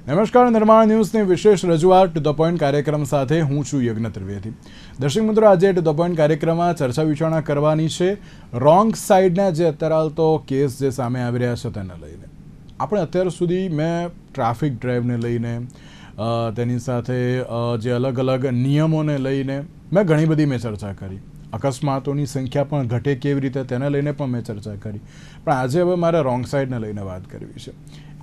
નમસ્કાર, નિર્માણ ન્યૂઝની વિશેષ રજૂઆત ટુ ધ પોઈન્ટ કાર્યક્રમ સાથે હું છું યજ્ઞ ત્રિવેદી. દર્શક મિત્રો, આજે ટુ ધ પોઈન્ટ કાર્યક્રમમાં ચર્ચા વિચારણા કરવાની છે રોંગ સાઈડના જે અત્યારે હાલ તો કેસ જે સામે આવી રહ્યા છે તેને લઈને. આપણે અત્યાર સુધી મેં ટ્રાફિક ડ્રાઈવને લઈને તેની સાથે જે અલગ અલગ નિયમોને લઈને મેં ઘણી બધી ચર્ચા કરી. અકસ્માતોની સંખ્યા પણ ઘટે કેવી રીતે તેને લઈને પણ મેં ચર્ચા કરી. પણ આજે હવે મારે રોંગ સાઈડને લઈને વાત કરવી છે.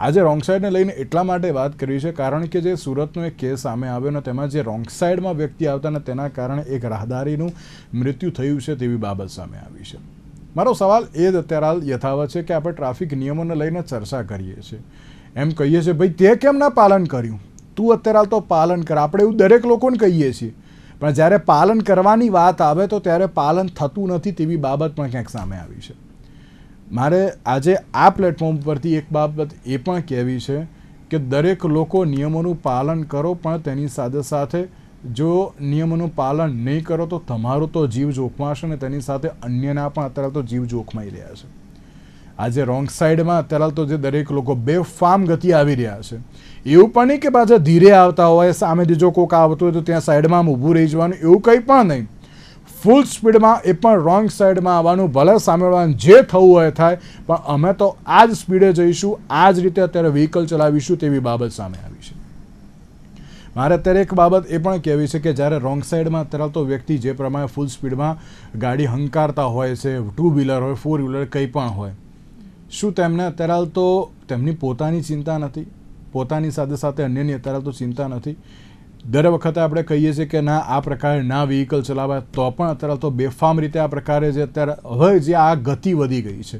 આજે રોંગ સાઈડને લઈને એટલા માટે વાત કરવી છે કારણ કે જે સુરતનો એક કેસ સામે આવ્યો ને તેમાં જે રોંગ સાઈડમાં વ્યક્તિ આવતા ને તેના કારણે એક રાહદારીનું મૃત્યુ થયું છે તેવી બાબત સામે આવી છે. મારો સવાલ એ જ અત્યારે હાલ યથાવત છે કે આપણે ટ્રાફિક નિયમોને લઈને ચર્ચા કરીએ છીએ, એમ કહીએ છીએ ભાઈ તે કેમ ના પાલન કર્યું, તું અત્યારે હાલ તો પાલન કર. આપણે એવું દરેક લોકોને કહીએ છીએ, પણ જ્યારે પાલન કરવાની વાત આવે તો ત્યારે પાલન થતું નથી તેવી બાબત પણ ક્યાંક સામે આવી છે. મારે આજે આ પ્લેટફોર્મ પરથી એક બાબત એ પણ કહેવી છે કે દરેક લોકો નિયમોનું પાલન કરો, પણ તેની સાથે સાથે જો નિયમોનું પાલન નહીં કરો તો તમારો તો જીવ જોખમાશે ને તેની સાથે અન્યના પણ અત્યારે તો જીવ જોખમાઈ રહ્યા છે. આજે રોંગ સાઈડમાં અત્યારે તો જે દરેક લોકો બેફામ ગતિ આવી રહ્યા છે, એવું પણ નહીં કે પાછા ધીરે આવતા હોય, સામેથી જો કોઈક આવતું હોય તો ત્યાં સાઈડમાં ઊભું રહી જવાનું, એવું કંઈ પણ નહીં. ફૂલ સ્પીડમાં એ પણ રોંગ સાઈડમાં આવવાનું, ભલે સામેવાળાને જે થવું હોય થાય, પણ અમે તો આ જ સ્પીડે જઈશું, આ જ રીતે અત્યારે વ્હીકલ ચલાવીશું તેવી બાબત સામે આવી છે. મારે અત્યારે એક બાબત એ પણ કહેવી છે કે જ્યારે રોંગ સાઈડમાં અત્યારે તો વ્યક્તિ જે પ્રમાણે ફૂલ સ્પીડમાં ગાડી હંકારતા હોય છે, ટુ વ્હીલર હોય, ફોર વ્હીલર કંઈ પણ હોય, શું તેમને અત્યારે તો તેમની પોતાની ચિંતા નથી, પોતાની સાથે સાથે અન્યની અત્યારે તો ચિંતા નથી? દર વખતે આપણે કહીએ છીએ કે ના આ પ્રકારે ના વ્હીકલ ચલાવાય, તો પણ અત્યારે તો બેફામ રીતે આ પ્રકારે જે અત્યારે હવે જે આ ગતિ વધી ગઈ છે,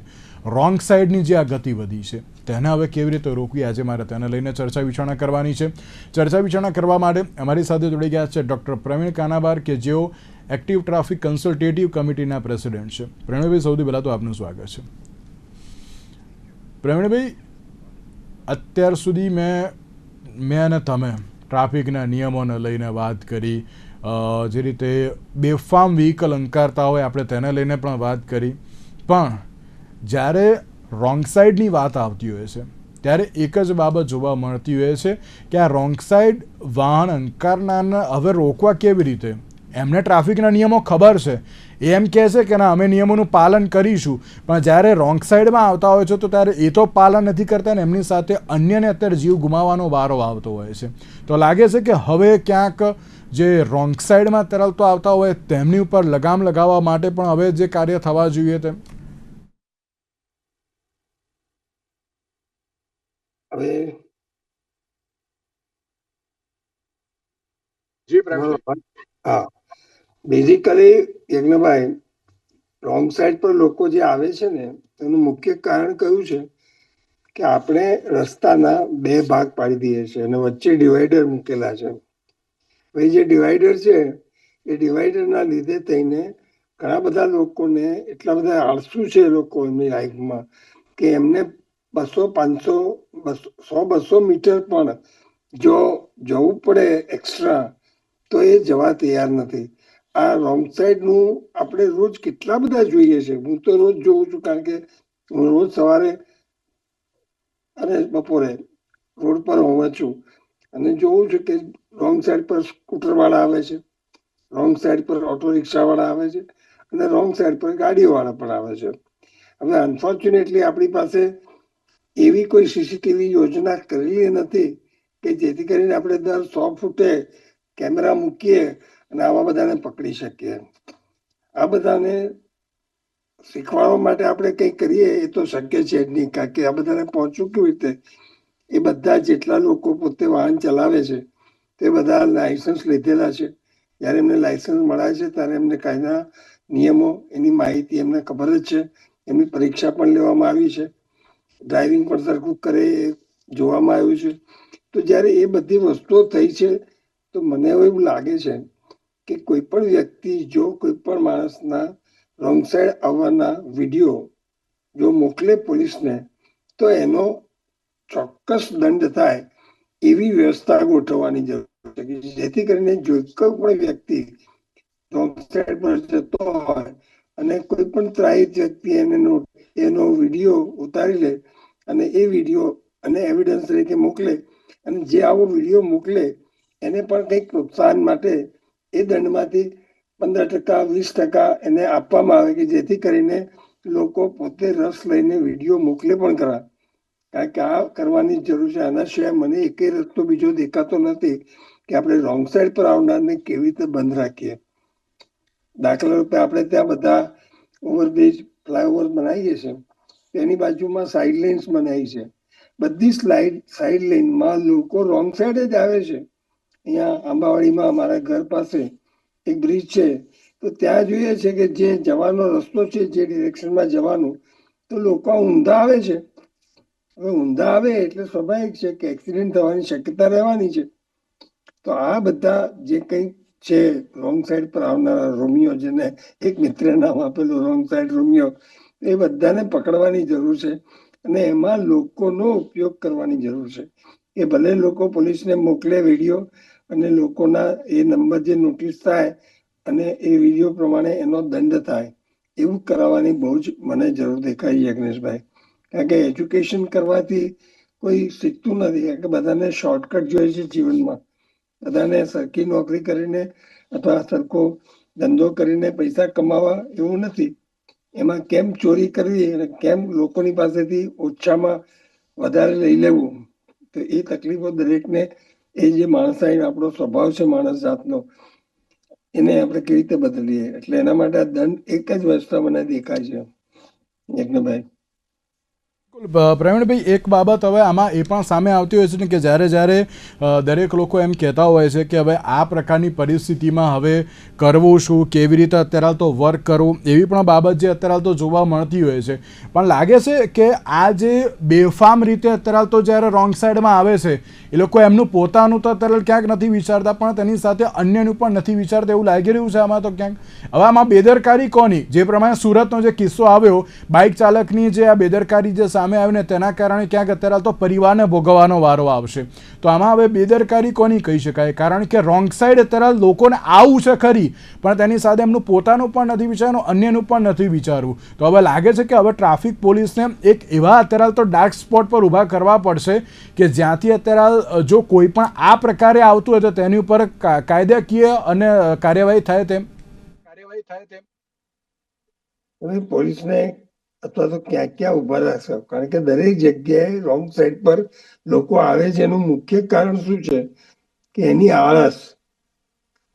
રોંગ સાઈડની જે આ ગતિ વધી છે, તેને હવે કેવી રીતે રોકવી, આજે મારે તેને લઈને ચર્ચા વિચારણા કરવાની છે. ચર્ચા વિચારણા કરવા માટે અમારી સાથે જોડી ગયા છે ડૉક્ટર પ્રવીણ કાનાબાર, કે જેઓ એક્ટિવ ટ્રાફિક કન્સલ્ટેટિવ કમિટીના પ્રેસિડેન્ટ છે. પ્રવીણભાઈ, સૌથી પહેલાં તો આપનું સ્વાગત છે. પ્રવીણભાઈ, અત્યાર સુધી મેં અને તમે ટ્રાફિકના નિયમોને લઈને વાત કરી, જે રીતે બેફામ વ્હીકલ અંકારતા હોય આપણે તેને લઈને પણ વાત કરી, પણ જ્યારે રોંગ સાઈડની વાત આવતી હોય છે ત્યારે એક જ બાબત જોવા મળતી હોય છે કે આ રોંગ સાઈડ વાહન અંકારનારને હવે રોકવા કેવી રીતે? એમને ટ્રાફિકના નિયમો ખબર છે, એમ કહે છે કે ના અમે નિયમોનું પાલન કરીશું, પણ જ્યારે રોંગ સાઈડમાં આવતા હોય છે તો ત્યારે એ તો પાલન નથી કરતા ને એમની સાથે અન્યને અત્યારે જીવ ગુમાવવાનો વારો આવતો હોય છે. તો લાગે છે કે હવે ક્યાંક જે રોંગ સાઈડમાં તરલતો આવતા હોય તેમની ઉપર લગામ લગાવવા માટે પણ હવે જે કાર્ય થવા જોઈએ તેમ હવે હા, બેઝિકલી યજ્ઞભાઈ, રોંગ સાઈડ પર લોકો જે આવે છે ને તેનું મુખ્ય કારણ કયું છે કે આપણે રસ્તાના બે ભાગ પાડી દઈએ છીએ અને વચ્ચે ડિવાઈડર મૂકેલા છે. હવે જે ડિવાઈડર છે એ ડિવાઈડરના લીધે થઈને ઘણા બધા લોકોને એટલા બધા આળસુ છે લોકો એમની લાઈફમાં કે એમને 200, 500, 100, 200 મીટર પણ જો જવું પડે એક્સ્ટ્રા તો એ જવા તૈયાર નથી. આ રોંગ સાઈડ નું આપણે રોજ કેટલા બધા જોઈએ છે. હું તો રોજ જોઉં છું, કારણ કે હું રોજ સવારે અને બપોરે રોડ પર હોઉં છું અને જોઉં છું કે રોંગ સાઈડ પર સ્કૂટર વાળા આવે છે, રોંગ સાઈડ પર ઓટો રિક્ષા વાળા આવે છે અને રોંગ સાઈડ પર ગાડીઓ વાળા પણ આવે છે. હવે અનફોર્ચ્યુનેટલી આપણી પાસે એવી કોઈ સીસીટીવી યોજના કરેલી નથી કે જેથી કરીને આપણે દર 100 ફૂટે કેમેરા મૂકીએ અને આવા બધાને પકડી શકીએ. આ બધાને શીખવાડવા માટે આપણે કંઈ કરીએ એ તો શક્ય છે જ નહીં, કારણ કે આ બધાને પહોંચવું કેવી રીતે? એ બધા જેટલા લોકો પોતે વાહન ચલાવે છે તે બધા લાયસન્સ લીધેલા છે. જ્યારે એમને લાયસન્સ મળાય છે ત્યારે એમને કાયદા નિયમો એની માહિતી એમને ખબર જ છે. એમની પરીક્ષા પણ લેવામાં આવી છે, ડ્રાઇવિંગ પણ સરખું કરે એ જોવામાં આવ્યું છે. તો જ્યારે એ બધી વસ્તુઓ થઈ છે તો મને એવું લાગે છે કે કોઈ પણ વ્યક્તિ જો કોઈ પણ માણસના રોંગ સાઈડ આવવાના વિડીયો જો મોકલે પોલીસને તો એનો ચોક્કસ દંડ થાય એવી વ્યવસ્થા ગોઠવવાની જરૂર છે, જેથી કરીને જો કોઈ પણ વ્યક્તિ રોંગ સાઈડ પર જતો હોય અને કોઈ પણ ત્રાહિત વ્યક્તિ એનો વિડીયો ઉતારી લે અને એ વિડીયો અને એવિડન્સ તરીકે મોકલે અને જે આવો વિડીયો મોકલે એને પણ કંઈક પ્રોત્સાહન માટે એ દંડમાંથી 15% 20% એને આપવામાં આવે કે જેથી કરીને લોકો પોતે રસ લઈને વિડીયો મોકલે પણ ખરા. કારણ કે આ કરવાની જરૂર છે. આના સિવાય મને એકેય રસ્તો બીજો દેખાતો નથી કે આપણે રોંગ સાઈડ પર આવનારને કેવી રીતે બંધ રાખીએ. દાખલા રૂપે આપણે ત્યાં બધા ઓવરબ્રિજ ફ્લાયઓવર બનાવીએ છીએ, તેની બાજુમાં સાઈડ લેન્સ બનાવી છે. બધી સાઈડ લેનમાં લોકો રોંગ સાઈડ જ આવે છે. અહીંયા આંબાવાડીમાં અમારા ઘર પાસે એક બ્રિજ છે, તો ત્યાં જોઈએ છે કે જે જવાનો રસ્તો છે, જે ડિરેક્શનમાં જવાનું, તો લોકો ઊંધા આવે છે. હવે ઊંધા આવે એટલે સ્વાભાવિક છે કે એક્સિડન્ટ થવાની શક્યતા રહેવાની છે. તો આ બધા જે કંઈક છે રોંગ સાઈડ પર આવનારા રોમિયો, જેને એક મિત્રે નામ આપેલું રોંગ સાઈડ રોમિયો, એ બધાને પકડવાની જરૂર છે અને એમાં લોકોનો ઉપયોગ કરવાની જરૂર છે. એ ભલે લોકો પોલીસને મોકલે વિડીયો અને લોકોના એ નંબર જે નોટિસ થાય અને એ વિડીયો પ્રમાણે એનો દંડ થાય, એવું કરાવવાની બહુ જ મને જરૂર દેખાય છે યજ્ઞેશભાઈ. કારણ કે એજ્યુકેશન કરવાથી કોઈ શીખતું નથી. કારણ કે બધાને શોર્ટકટ જોઈએ છે જીવનમાં. બધાને સરખી નોકરી કરીને અથવા સરખો ધંધો કરીને પૈસા કમાવા એવું નથી. એમાં કેમ ચોરી કરવી અને કેમ લોકોની પાસેથી ઓછામાં વધારે લઈ લેવું, તો એ તકલીફો દરેકને, એ જે માણસાઈ આપણો સ્વભાવ છે માણસ જાતનો, એને આપણે કેવી રીતે બદલીએ. એટલે એના માટે આ દંડ એક જ વસ્તુ મને દેખાય છે યજ્ઞભાઈ. પ્રવીણભાઈ, એક બાબત હવે આમાં એ પણ સામે આવતી હોય છે ને કે જ્યારે દરેક લોકો એમ કહેતા હોય છે કે હવે આ પ્રકારની પરિસ્થિતિમાં હવે કરવું શું, કેવી રીતે અત્યારે તો વર્ક કરવું, એવી પણ બાબત જે અત્યારે તો જોવા મળતી હોય છે. પણ લાગે છે કે આ જે બેફામ રીતે અત્યારે તો જ્યારે રોંગ સાઈડમાં આવે છે, એ લોકો એમનું પોતાનું તો અત્યારે ક્યાંક નથી વિચારતા, પણ તેની સાથે અન્યનું પણ નથી વિચારતા, એવું લાગી રહ્યું છે આમાં તો ક્યાંક. હવે આમાં બેદરકારી કોની? જે પ્રમાણે સુરતનો જે કિસ્સો આવ્યો, બાઇક ચાલકની જે આ બેદરકારી જે સામે આવીને તેના કારણે ક્યાંક અત્યારે તો પરિવારને ભોગવવાનો વારો આવશે. તો આમાં હવે બેદરકારી કોની કહી શકાય? કારણ કે રોંગ સાઈડ અત્યારે લોકોને આવું છે ખરી, પણ તેની સાથે એમનું પોતાનું પણ નથી વિચારવું, અન્યનું પણ નથી વિચારવું. તો હવે લાગે છે કે હવે ટ્રાફિક પોલીસને એક એવા અત્યારે તો ડાર્ક સ્પોટ પર ઊભા કરવા પડશે કે જ્યાંથી અત્યારે જો કોઈ પણ આ પ્રકારે આવતું હોય તો તેની ઉપર કાયદાકીય અને કાર્યવાહી થાય તેમ. પોલીસને અથવા તો ક્યાં ક્યાં ઉભા રાખશે? કારણ કે દરેક જગ્યાએ રોંગ સાઈડ પર લોકો આવે છે. એનું મુખ્ય કારણ શું છે કે એની આળસ.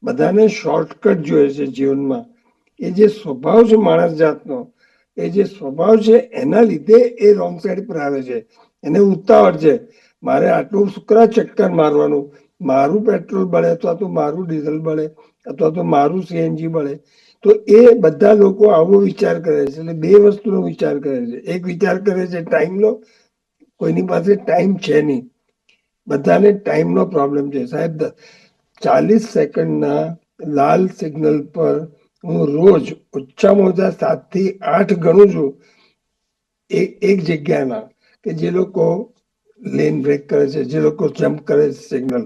બધાને શોર્ટકટ જોઈએ છે જીવનમાં. એ જે સ્વભાવ છે માણસ જાતનો, એ જે સ્વભાવ છે એના લીધે એ રોંગ સાઈડ પર આવે છે. એને ઉતાવળ છે, મારે આટલું શુક્ર ચક્કર મારવાનું, મારું પેટ્રોલ બળે અથવા તો મારું ડીઝલ બળે અથવા તો મારું સીએનજી બળે. તો એ બધા લોકો આવો વિચાર કરે છે. એટલે બે વસ્તુનો વિચાર કરે છે. એક વિચાર કરે છે ટાઈમનો. કોઈની પાસે ટાઈમ છે નહીં, બધાને ટાઈમનો પ્રોબ્લેમ છે સાહેબ. 40 સેકન્ડના લાલ સિગ્નલ પર હું રોજ ઓછામાં ઓછા 7 થી 8 ગણું છું એક જગ્યાના, કે જે લોકો લેન બ્રેક કરે છે, જે લોકો જમ્પ કરે છે સિગ્નલ.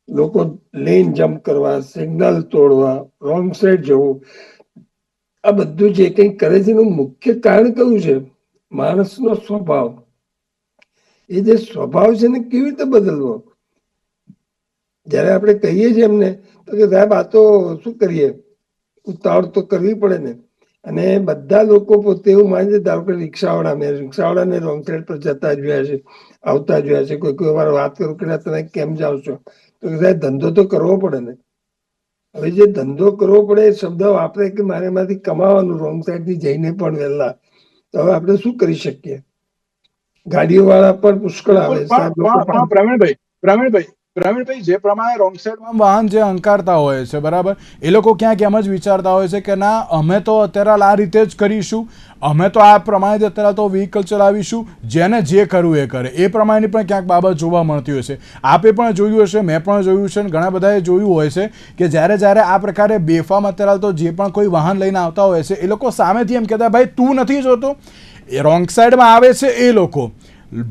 લોકો લેન જમ્પ કરવા, સિગ્નલ તોડવા, રોંગ સાઈડ જવું, આ બધું જે કંઈ કરે છે એનું મુખ્ય કારણ કયું છે? માણસનો સ્વભાવ. એ જે સ્વભાવ છે ને કેવી રીતે બદલવો? જયારે આપણે કહીએ છીએ એમને તો કે સાહેબ આ તો શું કરીએ, ઉતાવળ તો કરવી પડે ને. અને બધા લોકો પોતે એવું માને છે. ધારો કે રિક્ષાવાળાને રોંગ સાઈડ પર જતા જોયા છે, આવતા જોયા છે. કોઈ વાર વાત કરું કે તમે કેમ જાઓ છો, તો કે સાહેબ ધંધો તો કરવો પડે ને. હવે જે ધંધો કરવો પડે એ શબ્દ વાપરે કે મારે એમાંથી કમાવાનું, રોંગ સાઈડ થી જઈને પણ વહેલા. તો હવે આપણે શું કરી શકીએ? ગાડીઓ વાળા પણ પુષ્કળ આવે સાહેબ. પ્રવીણભાઈ, જે પ્રમાણે રોંગ સાઈડમાં વાહન જે હંકારતા હોય છે, બરાબર, એ લોકો ક્યાંક એમ જ વિચારતા હોય છે કે ના, અમે તો અત્યારે આ રીતે જ કરીશું, અમે તો આ પ્રમાણે જ અત્યારે તો વ્હીકલ ચલાવીશું, જેને જે કરવું એ કરે. એ પ્રમાણેની પણ ક્યાંક બાબત જોવા મળતી હોય છે. આપે પણ જોયું હશે, મેં પણ જોયું છે, ઘણા બધાએ જોયું હોય છે કે જ્યારે આ પ્રકારે બેફામ અત્યારે તો જે પણ કોઈ વાહન લઈને આવતા હોય છે, એ લોકો સામેથી એમ કહેતા, ભાઈ તું નથી જોતો, એ રોંગ સાઈડમાં આવે છે એ લોકો,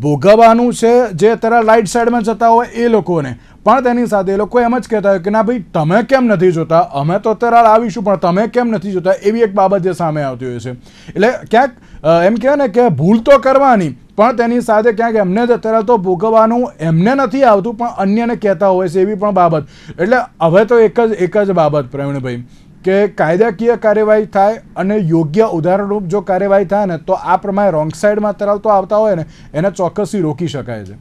ભોગવવાનું છે જે અત્યારે લાઇટ સાઈડમાં જતા હોય એ લોકોને. પણ તેની સાથે એ લોકો એમ જ કહેતા હોય કે ના ભાઈ, તમે કેમ નથી જોતા, અમે તો અત્યારે આવીશું પણ તમે કેમ નથી જોતા, એવી એક બાબત જે સામે આવતી હોય છે. એટલે ક્યાંક એમ કહેવાય ને કે ભૂલ તો કરવાની, પણ તેની સાથે ક્યાંક એમને જ અત્યારે તો ભોગવવાનું એમને નથી આવતું, પણ અન્યને કહેતા હોય છે એવી પણ બાબત. એટલે હવે તો એક જ બાબત પ્રવીણભાઈ, કે કાયદાકીય કાર્યવાહી થાય અને યોગ્ય ઉદાહરણરૂપ જો કાર્યવાહી થાય ને તો આ પ્રમાણે રોંગ સાઈડમાં તરાવતો આવતા હોય ને એને ચોક્કસથી રોકી શકાય છે.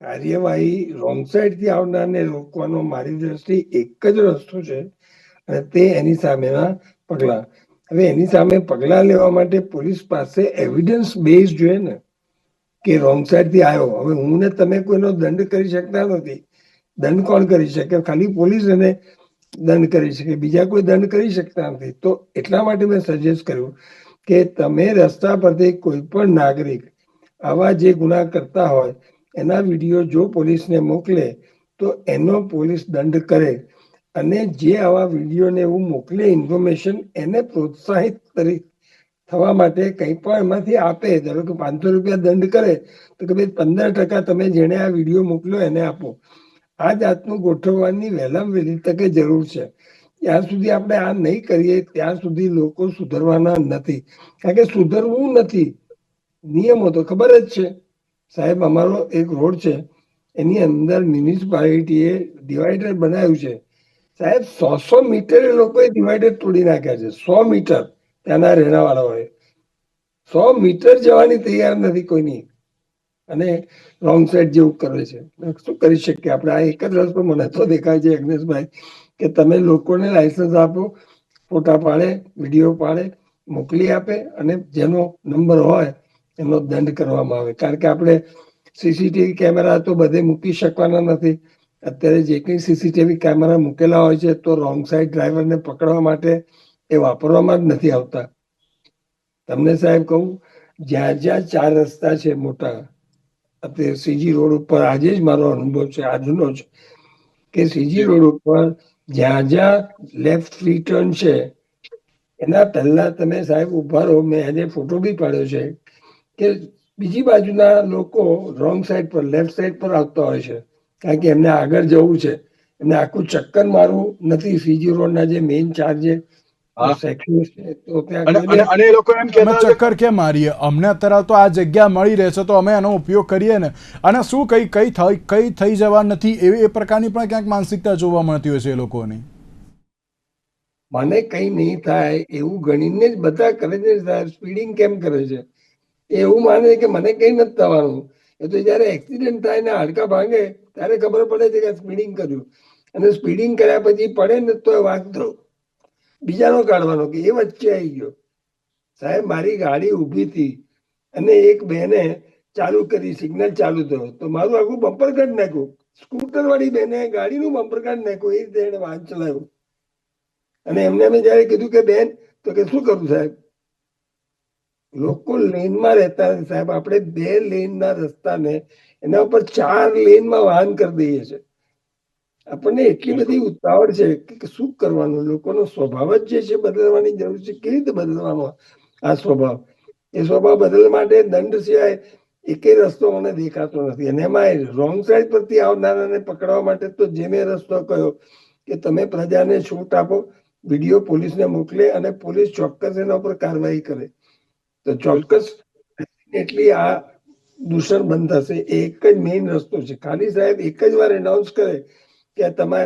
કાર્યવાહી રોંગ સાઈડ થી આવનારને રોકવાનો મારી દ્રષ્ટિ એક જ રસ્તો છે, અને તે એની સામેના પગલા. હવે એની સામે પગલા લેવા માટે પોલીસ પાસે એવિડન્સ બેઝ જોઈએ ને, કે રોંગ સાઈડ થી આવ્યો. હવે હું ને તમે કોઈનો દંડ કરી શકતા નથી. દંડ કોણ કરી શકે? ખાલી પોલીસ એને દંડ કરી શકે, બીજા કોઈ દંડ કરી શકતા નથી. તો એટલા માટે મેં સજેસ્ટ કર્યું કે તમે રસ્તા પરથી કોઈ પણ નાગરિક આવા જે ગુના કરતા હોય એના વિડીયો જો પોલીસને મોકલે તો એનો પોલીસ દંડ કરે, અને જે આવા વિડીયોને એવું મોકલે ઇન્ફોર્મેશન, એને પ્રોત્સાહિત કરી થવા માટે કંઈ પણ એમાંથી આપે. ધારો કે 500 રૂપિયા દંડ કરે તો કે ભાઈ 15% તમે જેને આ વિડીયો મોકલ્યો એને આપો. આ જાતનું ગોઠવવાની વહેલામાં વહેલી તકે જરૂર છે. જ્યાં સુધી આપણે આ નહીં કરીએ ત્યાં સુધી લોકો સુધરવાના નથી. કારણ કે સુધરવું નથી. નિયમો તો ખબર જ છે સાહેબ. અમારો એક રોડ છે, એની અંદર મ્યુનિસિપાલિટીએ ડિવાઈડર બનાવ્યું છે સાહેબ. 100 મીટરે લોકોએ ડિવાઈડર તોડી નાખ્યા છે. 100 મીટર ત્યાંના રહેવાવાળાઓએ 100 મીટર જવાની તૈયાર નથી કોઈની, અને રોંગ સાઈડ જેવું કરે છે. શું કરી શકીએ આપણે? આ એક જ રસ્તો મને તો દેખાય છે યજ્ઞેશભાઈ, કે તમે લોકોને લાયસન્સ આપો, ફોટા પાડે, વિડીયો પાડે, મોકલી આપે, અને જેનો નંબર હોય એનો દંડ કરવામાં આવે. કારણ કે આપણે સીસીટીવી કેમેરા તો બધે મૂકી શકવાના નથી. અત્યારે જે કંઈ સીસીટીવી કેમેરા મૂકેલા હોય છે તો રોંગ સાઈડ ડ્રાઈવરને પકડવા માટે એ વાપરવામાં જ નથી આવતા. તમને સાહેબ કહું, જ્યાં જ્યાં 4 રસ્તા છે મોટા, અત્યારે સીજી રોડ ઉપર, આજે જ મારો અનુભવ છે આજનો જ, કે સીજી રોડ ઉપર જ્યાં જ્યાં લેફ્ટ ફ્રી ટર્ન છે એના પહેલા તમે સાહેબ ઉભા રહો. મેં એને ફોટો બી પાડ્યો છે કે બીજી બાજુના લોકો રોંગ સાઈડ પર, લેફ્ટ સાઈડ પર આવતા હોય છે, કારણ કે એમને આગળ જવું છે. એમને આખું ચક્કર મારવું નથી. સીજી રોડના જે મેઇન 4 જે સેક્શન છે તો ત્યાં એ લોકો એમ કહેતા ચક્કર કેમ મારીએ, અમને અત્યારે તો આ જગ્યા મળી રહે છે તો અમે એનો ઉપયોગ કરીએ ને, અને શું કઈ થઈ જવા નથી એવી એ પ્રકારની પણ ક્યાંક માનસિકતા જોવા મળતી હોય છે એ લોકોની. મને કઈ નહીં થાય એવું ગણીને જ બધા કરે છે સાહેબ. સ્પીડિંગ કેમ કરે છે એવું માને કે મને કઈ નથી થવાનું. એ તો જયારે એક્સિડન્ટ થાય ને હાડકા ભાંગે ત્યારે ખબર પડે છે કે સ્પીડિંગ કર્યું, અને સ્પીડિંગ કર્યા પછી પડે ને તો વાંધો બીજાનો કાઢવાનો કે એ વચ્ચે આવી ગયો. સાહેબ મારી ગાડી ઊભી હતી અને એક બેને ચાલુ કરી, સિગ્નલ ચાલુ થયો તો મારું આખું બમ્પર કાઢી નાખ્યું. સ્કૂટર વાળી બેને ગાડીનું બમ્પર કાઢી નાખ્યું. એ રીતે એને વાહન ચલાવ્યું. અને એમને મેં જયારે કીધું કે બેન, તો કે શું કરું સાહેબ? લોકો લેનમાં રહેતા નથી સાહેબ. આપણે 2 લેનના રસ્તાને એના ઉપર 4 લેનમાં વાહન કરી દઈએ છે. આપણને એટલી બધી ઉતાવળ છે કે શું કરવાનું? લોકોનો સ્વભાવ જ જે છે બદલવાની જરૂર છે. કેવી રીતે બદલવાનો આ સ્વભાવ? એ સ્વભાવ બદલવા માટે દંડ સિવાય એકેય રસ્તો મને દેખાતો નથી. અને એમાં રોંગ સાઈડ પરથી આવનારાને પકડવા માટે તો જે મેં રસ્તો કહ્યો કે તમે પ્રજાને છૂટ આપો, વિડીયો પોલીસને મોકલે અને પોલીસ ચોક્કસ એના ઉપર કાર્યવાહી કરે તો ચોક્કસ એટલી આ દૂષણ બંધ થશે. એ એક જ મેઇન રસ્તો છે. ખાલી સાહેબ એક જ વાર એનાઉન્સ કરે કે તમે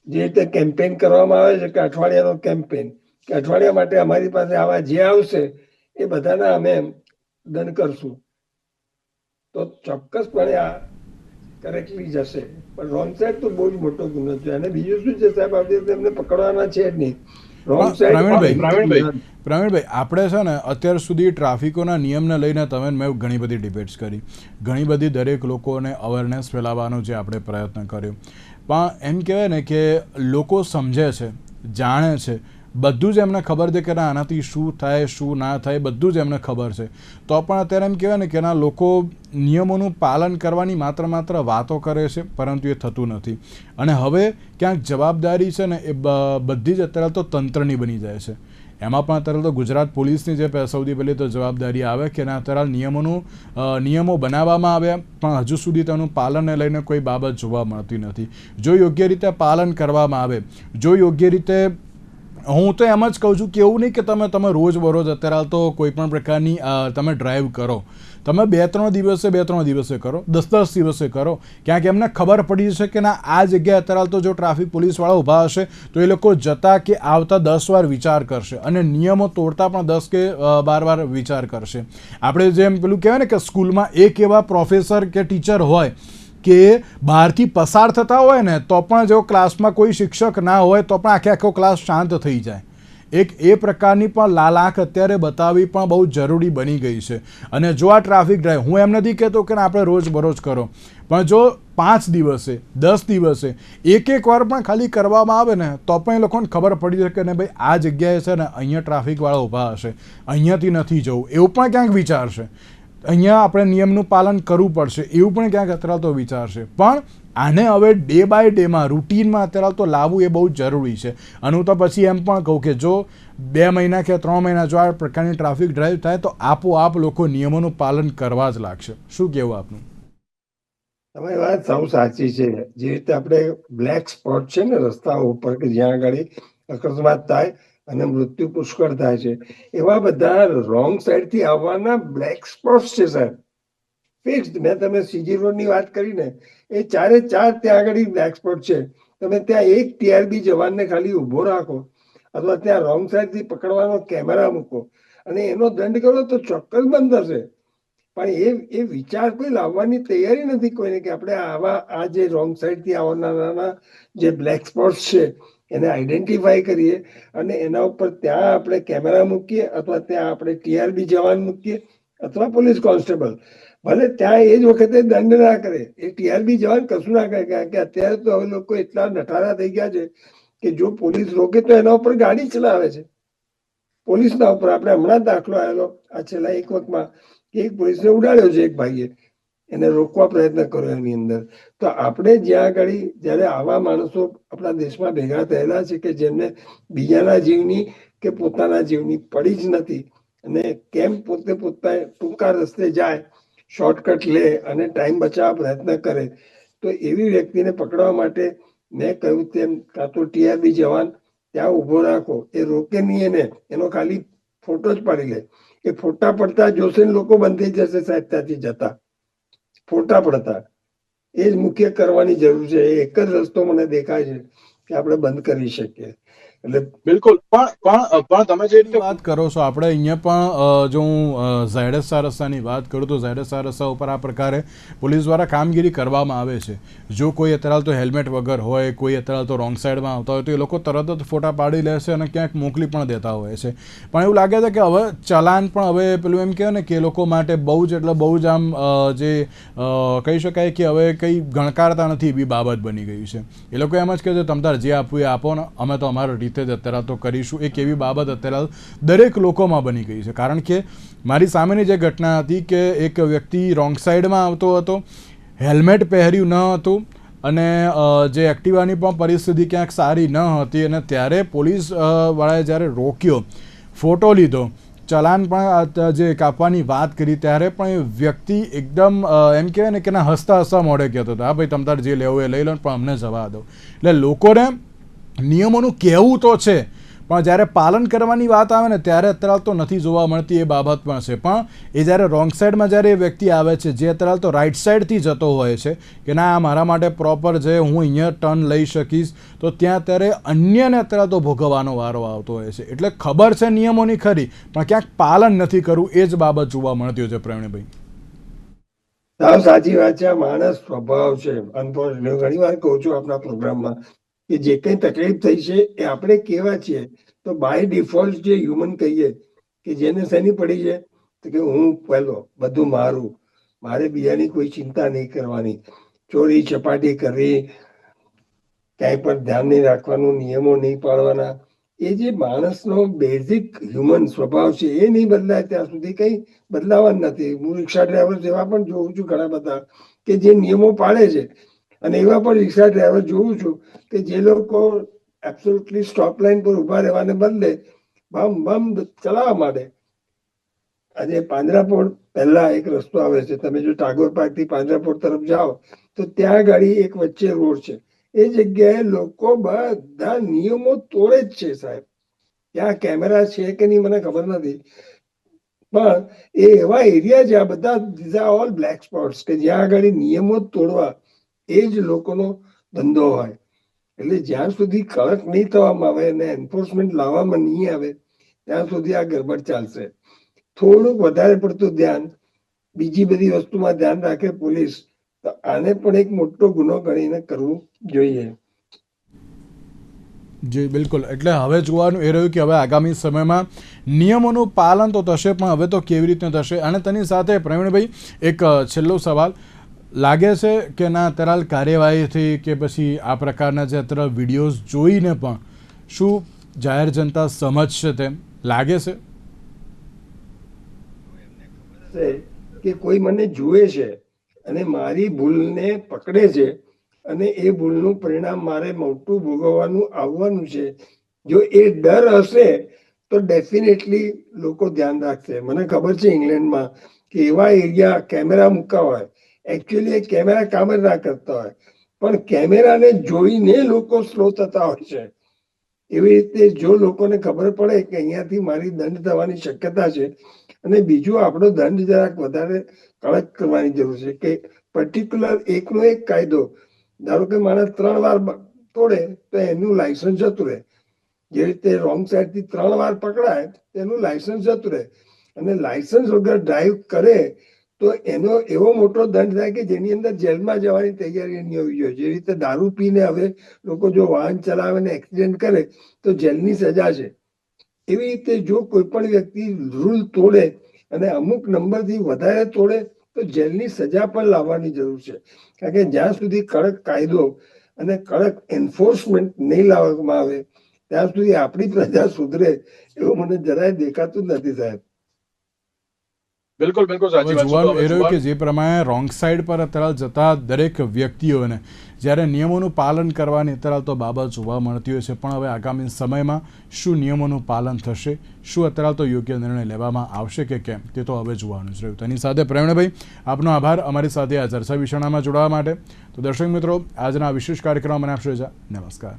જે રીતે કેમ્પેન કરવામાં આવે છે કે અઠવાડિયાનો કેમ્પેન, કે અઠવાડિયા માટે અમારી પાસે આવા જે આવશે એ બધાના અમે દંડ કરશું, તો ચોક્કસપણે આ કરેક્ટલી જશે. પણ રોંગ સાઈડ તો બહુ જ મોટો ગુનો છે. અને બીજું શું છે સાહેબ, આપણે એમને પકડવાના છે જ નહીં. રોંગ સાઈડ પ્રવીણભાઈ, આપણે છે ને અત્યાર સુધી ટ્રાફિકોના નિયમને લઈને તમે મેં ઘણી બધી ડિબેટ્સ કરી, ઘણી બધી દરેક લોકોને અવેરનેસ ફેલાવવાનો જે આપણે પ્રયત્ન કર્યો, પણ એમ કહેવાય ને કે લોકો સમજે છે, જાણે છે, બધું જ એમને ખબર છે કે આનાથી શું થાય શું ના થાય બધું જ એમને ખબર છે, તો પણ અત્યારે એમ કહેવાય ને કે ના લોકો નિયમોનું પાલન કરવાની માત્ર વાતો કરે છે, પરંતુ એ થતું નથી. અને હવે ક્યાંક જવાબદારી છે ને એ બધી જ અત્યારે તો તંત્રની બની જાય છે. એમાં પણ અત્યારે તો ગુજરાત પોલીસની જે સૌથી પહેલી તો જવાબદારી આવે કે અત્યારે નિયમો બનાવવામાં આવ્યા પણ હજુ સુધી તેનું પાલનને લઈને કોઈ બાબત જોવા મળતી નથી. જો યોગ્ય રીતે પાલન કરવામાં આવે, જો યોગ્ય રીતે હું તો એમ જ કહું છું કે એવું નહીં કે તમે રોજબરોજ અત્યારે હાલ તો કોઈ પણ પ્રકારની તમે ડ્રાઈવ કરો, તમે 2-3 દિવસે કરો, 10 દિવસે કરો, ક્યાંક એમને ખબર પડી જશે કે ના આ જગ્યાએ અત્યારે હાલ તો જો ટ્રાફિક પોલીસવાળા ઊભા હશે તો એ લોકો જતા કે આવતા 10 વાર વિચાર કરશે અને નિયમો તોડતા પણ 10 કે 12 વાર વિચાર કરશે. આપણે જેમ પેલું કહેવાય ને કે સ્કૂલમાં એક એવા પ્રોફેસર કે ટીચર હોય કે બહારથી પસાર થતા હોય ને તો પણ જો ક્લાસમાં કોઈ શિક્ષક ના હોય તો પણ આખો ક્લાસ શાંત થઈ જાય. એક એ પ્રકારની પણ લાલાંખ અત્યારે બતાવવી પણ બહુ જરૂરી બની ગઈ છે. અને જો આ ટ્રાફિક ડ્રાઈવ, હું એમ નથી કહેતો કે આપણે રોજબરોજ કરો, પણ જો 5 દિવસે 10 દિવસે એક વાર પણ ખાલી કરવામાં આવે ને તો પણ એ લોકોને ખબર પડી શકે ને ભાઈ આ જગ્યાએ છે ને અહીંયા ટ્રાફિકવાળા ઊભા હશે, અહીંયાથી નથી જવું, એવું પણ ક્યાંક વિચારશે. અહીંયા આપણે નિયમનું પાલન કરવું પડશે એવું પણ ક્યાંક અત્યારે તો વિચારશે. પણ આને હવે ડે બાય ડેમાં રૂટીનમાં અત્યારે તો લાવવું એ બહુ જરૂરી છે. અને હું તો પછી એમ પણ કહું કે જો 2 મહિના કે 3 મહિના જો આ પ્રકારની ટ્રાફિક ડ્રાઈવ થાય તો આપોઆપ લોકો નિયમોનું પાલન કરવા જ લાગશે. શું કહેવું આપનું? તમારી વાત સાવ સાચી છે. જે રીતે આપણે બ્લેક સ્પોટ છે ને રસ્તાઓ ઉપર કે જ્યાં આગળ અકસ્માત થાય અને મૃત્યુ પુષ્કળ થાય છે, એવા બધા રોંગ સાઈડ થી આવવાના બ્લેક સ્પોટ્સ છે સાહેબ. ફિક્સ્ડ. મેં તમે સીજી રોડ ની વાત કરી ને, એ 4 ત્યાં આગળ બ્લેક સ્પોટ છે. તમે ત્યાં એક ટીઆરબી જવાનને ખાલી ઉભો રાખો અથવા ત્યાં રોંગ સાઈડ થી પકડવાનો કેમેરા મૂકો અને એનો દંડ કરો તો ચોક્કસ બંધ થશે. પણ એ વિચાર કોઈ લાવવાની તૈયારી નથી કોઈને કે આપણે આ જે રોંગ સાઈડ થી આવનારા જે બ્લેક સ્પોટ્સ છે એને આઈડેન્ટિફાઈ કરીએ અને એના ઉપર ત્યાં આપણે કેમેરા મૂકીએ અથવા ત્યાં આપણે ટીઆરબી જવાન મૂકીએ અથવા પોલીસ કોન્સ્ટેબલ. ભલે ત્યાં એ જ વખતે દંડ ના કરે, એ ટીઆરબી જવાન કશું ના કરે, કારણ કે અત્યારે તો હવે લોકો એટલા નઠારા થઈ ગયા છે કે જો પોલીસ રોકે તો એના ઉપર ગાડી ચલાવે છે. પોલીસના ઉપર આપણે હમણાં દાખલો આવેલો આ છેલ્લા 1 વખતમાં કે એક પોલીસને ઉડાડ્યો છે એક ભાઈએ, એને રોકવા પ્રયત્ન કર્યો એની અંદર. તો આપણે જ્યાં આગળ જયારે આવા માણસો આપણા દેશમાં ભેગા થયેલા છે કે જેમને બીજાના જીવની કે પોતાના જીવની પડી જ નથી અને કેમ પોતે ટૂંકા રસ્તે જાય, શોર્ટકટ લે અને ટાઈમ બચાવવા પ્રયત્ન કરે, તો એવી વ્યક્તિને પકડવા માટે મેં કહ્યું તેમ કાં તો ટીઆરબી જવાન ત્યાં ઉભો રાખો. એ રોકે નહીં એને, એનો ખાલી ફોટો જ પાડી લે. એ ફોટા પડતા જોશે ને લોકો બંધ થઈ જશે સાહેબ ત્યાંથી જતા. ફોટા પડતા એ જ મુખ્ય કરવાની જરૂર છે. એક જ રસ્તો મને દેખાય છે કે આપણે બંધ કરી શકીએ. એટલે બિલકુલ. પણ તમે જે રીતે વાત કરો છો, આપણે અહીંયા પણ જો હું ઝાયડસ રસ્તાની વાત કરું તો ઝાયડસ રસ્તા ઉપર આ પ્રકારે પોલીસ દ્વારા કામગીરી કરવામાં આવે છે. જો કોઈ અત્યારે તો હેલ્મેટ વગર હોય, કોઈ અત્યારે તો રોંગ સાઈડમાં આવતા હોય તો એ લોકો તરત જ ફોટા પાડી લેશે અને ક્યાંક મોકલી પણ દેતા હોય છે. પણ એવું લાગે છે કે હવે ચલાન પણ હવે પેલું એમ કહેવાય ને કે એ લોકો માટે બહુ જ એટલે બહુ જ આમ જે કહી શકાય કે હવે કંઈ ગણકારતા નથી એવી બાબત બની ગઈ છે. એ લોકો એમ જ કહે છે તમ તાર જે આપવું એ આપો ને, અમે તો અમારા રીતે જ અત્યારે તો કરીશું. એક એવી બાબત અત્યારે દરેક લોકોમાં બની ગઈ છે. કારણ કે મારી સામેની જે ઘટના હતી કે એક વ્યક્તિ રોંગ સાઈડમાં આવતો હતો, હેલ્મેટ પહેર્યું ન હતું અને જે એક્ટિવાની પણ પરિસ્થિતિ ક્યાંક સારી ન હતી અને ત્યારે પોલીસ વાળાએ જ્યારે રોક્યો, ફોટો લીધો, ચલાન પણ જે કાપવાની વાત કરી ત્યારે પણ એ વ્યક્તિ એકદમ એમ કહેવાય ને કે ના હસતા હસતા મોઢે કહેતો હતો હા ભાઈ તમ તાર જે લેવું એ લઈ લો પણ અમને જવા દો. એટલે લોકોને નિયમોનું કહેવું તો છે પણ જ્યારે પાલન કરવાની વાત આવે ને ત્યારે અત્યારે તો નથી જોવા મળતી એ બાબત પણ છે. પણ એ જ્યારે રોંગ સાઈડમાં જ્યારે એ વ્યક્તિ આવે છે જે અત્યારે તો રાઈટ સાઈડથી જતો હોય છે કે ના આ મારા માટે પ્રોપર છે, હું અહીંયા ટર્ન લઈ શકીશ, તો ત્યાં ત્યારે અન્યને અત્યારે તો ભોગવવાનો વારો આવતો હોય છે. એટલે ખબર છે નિયમોની ખરી પણ ક્યાંક પાલન નથી કરવું, એ જ બાબત જોવા મળતી હોય છે. પ્રવીણભાઈ સાવ સાચી વાત છે. આ માણસ સ્વભાવ છે. અનફોર્ચ્યુનેટ ઘણી વાર કહું છું આપણા પ્રોગ્રામમાં કે જે કઈ તકલીફ થઈ છે એ આપણે કેવા છીએ તો બાય ડિફોલ્ટ જે હ્યુમન કહીએ કે જેને શેની પડી છે તો કે હું પહેલો બધું મારું, મારે બીજાની કોઈ ચિંતા નહીં કરવાની, ચોરી ચપાટી કરવી, ક્યાંય પણ ધ્યાન નહીં રાખવાનું, નિયમો નહીં પાળવાના, એ જે માણસનો બેઝિક હ્યુમન સ્વભાવ છે એ નહીં બદલાય ત્યાં સુધી કઈ બદલાવાનું નથી. હું રિક્ષા ડ્રાઈવર જેવા પણ જોઉં છું ઘણા બધા કે જે નિયમો પાળે છે અને એવા પણ રિક્ષા ડ્રાઈવર જોઉં છું કે જે લોકો એબ્સોલ્યુટલી સ્ટોપ લાઈન પર ઉભા રહેવાને બદલે બમ બમ ચલાવવા માંડે. આજે પાંજરાપોળ પહેલા એક રસ્તો આવે છે, તમે જો ટાગોર પાર્ક થી પાંજરાપોળ તરફ જાઓ તો ત્યાં ગાડી એક વચ્ચે રોડ છે, એ જગ્યાએ લોકો બધા નિયમો તોડે જ છે સાહેબ. ત્યાં કેમેરા છે કે નહીં મને ખબર નથી, પણ એ એવા એરિયા છે, આ બધા these are all black spots કે જ્યાં આગળ નિયમો જ તોડવા એ જ લોકોનો ધંધો હોય. એટલે જ્યાં સુધી કડક નહીં થવામાં આવે અને એન્ફોર્સમેન્ટ લાવવામાં નહીં આવે ત્યાં સુધી આ ગરબડ ચાલશે. થોડુંક વધારે પડતું ધ્યાન બીજી બધી વસ્તુમાં ધ્યાન રાખે પોલીસ, તો આને પણ એક મોટો ગુનો ગણીને કરવું જોઈએ. જી બિલકુલ. એટલે હવે જોવાનું એ રહ્યું કે હવે આગામી સમયમાં નિયમોનું પાલન તો થશે, પણ હવે તો કેવી રીતે થશે. અને તેની સાથે પ્રવીણભાઈ એક છેલ્લો સવાલ, લાગે છે કે ના અત્યારે કાર્યવાહીથી કે પછી આ પ્રકારના જે અત્યારે વિડીયોઝ જોઈને પણ શું જાહેર જનતા સમજશે તેમ લાગે છે? કે કોઈ મને જુએ છે અને મારી ભૂલને પકડે છે અને એ ભૂલનું પરિણામ મારે મોટું ભોગવવાનું આવવાનું છે, જો એ ડર હશે તો ડેફિનેટલી લોકો ધ્યાન રાખશે. મને ખબર છે ઇંગ્લેન્ડમાં કે એવા એરિયા કેમેરા મૂકા હોય, એકચ્યુઅલી એ કેમેરા કામ જ ના કરતા હોય, પણ કેમેરાને જોઈને લોકો સ્લો થતા હોય છે. એવી રીતે જો લોકોને ખબર પડે કે અહીંયાથી મારી દંડ થવાની શક્યતા છે, અને બીજું આપણો દંડ જરાક વધારે કડક કરવાની જરૂર છે કે પર્ટિક્યુલર એકનો એક કાયદો, ધારો કે માણસ 3 વાર તોડે તો એનું લાયસન્સ જતું રહે, જે રીતે રોંગ સાઈડ થી 3 વાર પકડાય તેનું લાયસન્સ જતું રહે, અને લાયસન્સ વગર ડ્રાઈવ કરે તો એનો એવો મોટો દંડ થાય કે જેની અંદર જેલમાં જવાની તૈયારી નહીં હોવી જોઈએ. જે રીતે દારૂ પીને હવે લોકો જો વાહન ચલાવે ને એક્સિડન્ટ કરે તો જેલની સજા છે, એવી રીતે જો કોઈ પણ વ્યક્તિ રૂલ તોડે અને અમુક નંબરથી વધારે તોડે તો જેલની સજા પણ લાવવાની જરૂર છે. કારણ કે જ્યાં સુધી કડક કાયદો અને કડક એન્ફોર્સમેન્ટ નહીં લાવવામાં આવે ત્યાં સુધી આપણી પ્રજા સુધરે એવું મને જરાય દેખાતું જ નથી, સાહેબ. બિલકુલ બિલકુલ સાચી વાત છે. જોવાનું એ રહ્યું કે જે પ્રમાણે રોંગ સાઈડ પર અત્યારે જતા દરેક વ્યક્તિઓને જ્યારે નિયમોનું પાલન કરવાની અત્યારે તો બાબત જોવા મળતી હોય છે, પણ હવે આગામી સમયમાં શું નિયમોનું પાલન થશે, શું અત્યારે તો યોગ્ય નિર્ણય લેવામાં આવશે કે કેમ, તે તો હવે જોવાનું જ રહ્યું. તેની સાથે પ્રવીણભાઈ આપનો આભાર અમારી સાથે આ ચર્ચા વિષયમાં જોડાવા માટે. તો દર્શક મિત્રો, આજના વિશેષ કાર્યક્રમમાં મને આપશો રજા. નમસ્કાર.